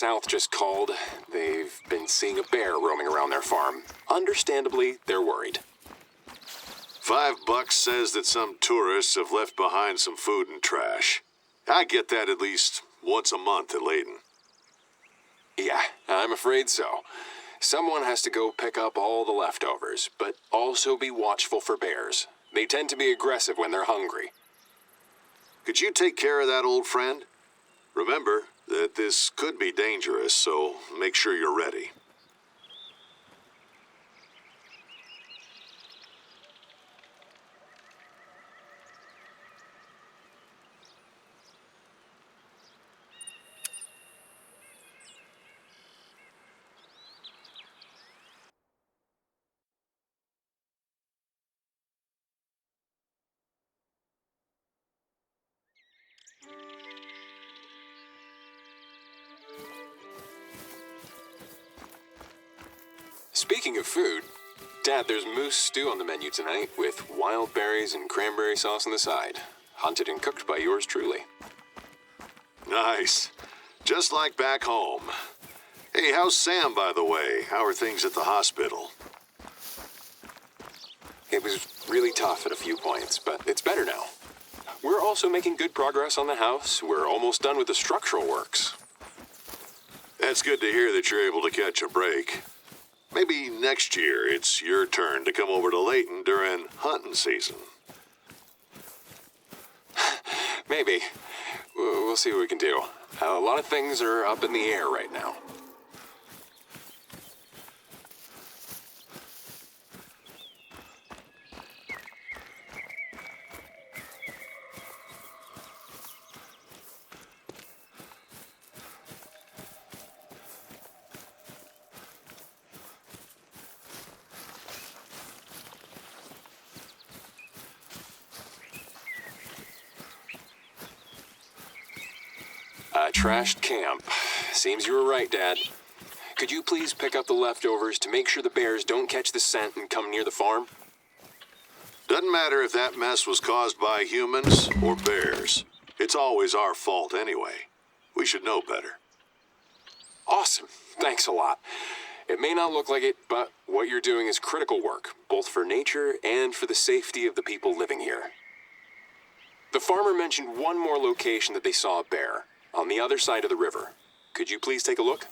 South just called. They've been seeing a bear roaming around their farm. Understandably, they're worried. $5 says that some tourists have left behind some food and trash. I get that at least once a month at Layton. Yeah, I'm afraid so. Someone has to go pick up all the leftovers, but also be watchful for bears. They tend to be aggressive when they're hungry. Could you take care of that old friend? Remember that this could be dangerous, so make sure you're ready. Speaking of food, Dad, there's moose stew on the menu tonight with wild berries and cranberry sauce on the side. Hunted and cooked by yours truly. Nice. Just like back home. Hey, how's Sam, by the way? How are things at the hospital? It was really tough at a few points, but it's better now. We're also making good progress on the house. We're almost done with the structural works. That's good to hear that you're able to catch a break. Maybe next year it's your turn to come over to Layton during hunting season. Maybe. We'll see what we can do. A lot of things are up in the air right now. A trashed camp. Seems you were right, Dad. Could you please pick up the leftovers to make sure the bears don't catch the scent and come near the farm? Doesn't matter if that mess was caused by humans or bears. It's always our fault anyway. We should know better. Awesome. Thanks a lot. It may not look like it, but what you're doing is critical work, both for nature and for the safety of the people living here. The farmer mentioned one more location that they saw a bear, on the other side of the river. Could you please take a look?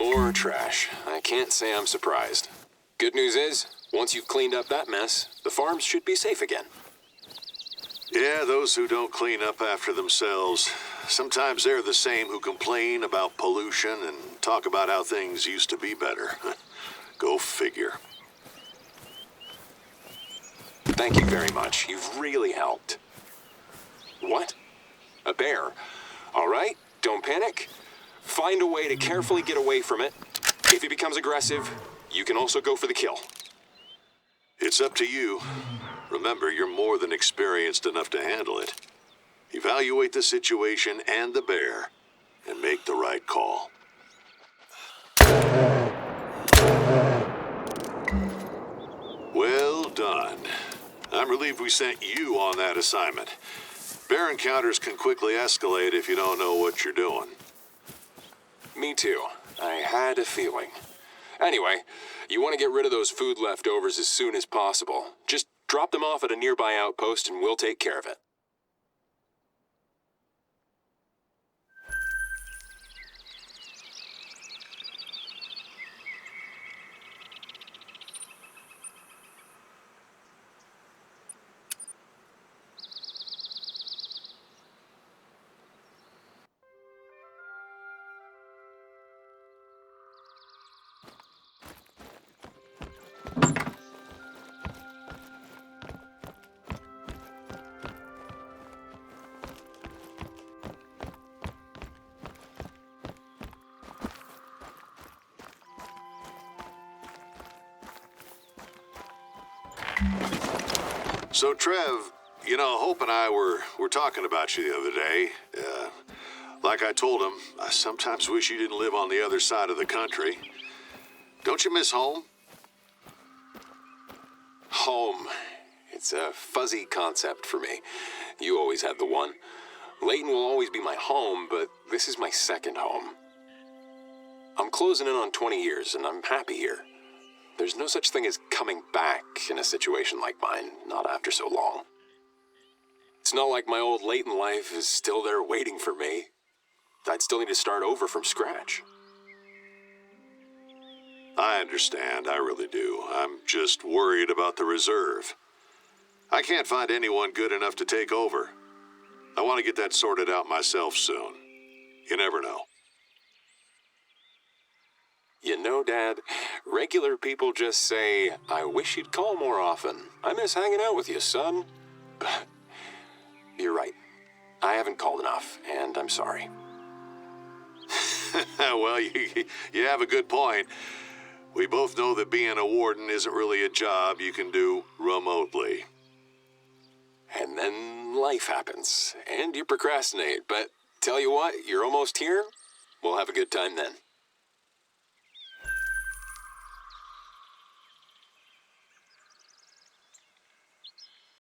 More trash. I can't say I'm surprised. Good news is, once you've cleaned up that mess, the farms should be safe again. Yeah, those who don't clean up after themselves, sometimes they're the same who complain about pollution and talk about how things used to be better. Go figure. Thank you very much. You've really helped. What? A bear? All right, don't panic. Find a way to carefully get away from it. If it becomes aggressive, you can also go for the kill. It's up to you. Remember, you're more than experienced enough to handle it. Evaluate the situation and the bear, and make the right call. Well done. I'm relieved we sent you on that assignment. Bear encounters can quickly escalate if you don't know what you're doing. Me too. I had a feeling. Anyway, you want to get rid of those food leftovers as soon as possible. Just drop them off at a nearby outpost and we'll take care of it. So, Trev, Hope and I were talking about you the other day. Like I told him, I sometimes wish you didn't live on the other side of the country. Don't you miss home? Home. It's a fuzzy concept for me. You always had the one. Layton will always be my home, but this is my second home. I'm closing in on 20 years, and I'm happy here. There's no such thing as coming back in a situation like mine, not after so long. It's not like my old Layton life is still there waiting for me. I'd still need to start over from scratch. I understand, I really do. I'm just worried about the reserve. I can't find anyone good enough to take over. I want to get that sorted out myself soon. You never know. You know, Dad, regular people just say, I wish you'd call more often. I miss hanging out with you, son. But you're right. I haven't called enough, and I'm sorry. Well, you have a good point. We both know that being a warden isn't really a job you can do remotely. And then life happens, and you procrastinate. But tell you what, you're almost here. We'll have a good time then.